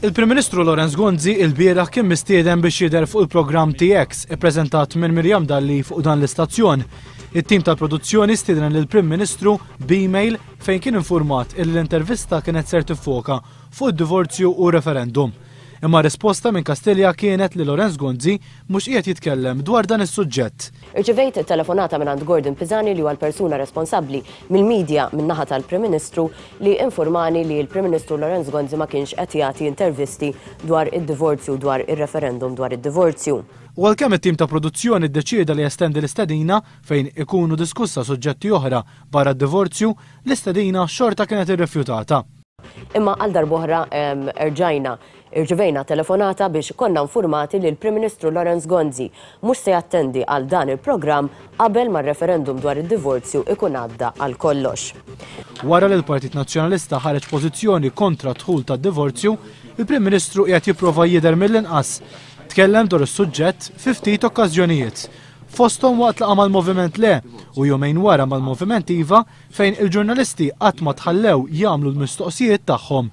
Il-Prim Ministru Lorenz Gonzi il-bieraħ kien mistieden biex jidher fuq il-programm TX ippreżentat minn Mirjam Dalli fuq dan l-istazzjon. It-tim tal-produzzjoni stieden lill-Prim Ministru b'email fejn kien infurmat li l-intervista kienet ser tiffoka fuq id-divorzju u referendum. Imma risposta minn Kastilja kienet li Lorenz Gonzi mhux qiegħed jitkellem dwar dan is-suġġett. Irċivejt telefonata minn Gordon Pisani li huwa l-persuna responsabbli mill-medja min-naħa tal-Prim Ministru li informani li l-Prim Ministru Lorenz Gonzi ma kienx qed jagħti intervisti dwar id-divorzju dwar ir-referendum dwar id-divorzju. U għalkemm it-tim ta' produzzjoni ddeċieda li jestendi l-istedina fejn ikunu diskussa suġġetti oħra barra d-divorzju, l-istedina xorta kienet irrifjutata. Imma għal darb'oħra irċivejna telefonata biex konna informati li l-Prim Ministru Lorenz Gonzi mhux se jattendi għal dan il-programm qabel ma r-referendum dwar id-divorzju ikun għadda għal kollox. Wara li l-Partit Nazzjonalista ħareġ pożizzjoni kontra dħul tad-divorzju, il-Prim Ministru qiegħed jipprova jidher mill-inqas. Tkellem dwar is-suġġett fi ftit okkażjonijiet. Fosthom waqt laqa mal-Moviment Le u jumejn wara mal-Moviment Iva fejn il-ġurnalisti qatt ma tħallew jagħmlu l-mistoqsijiet tagħhom.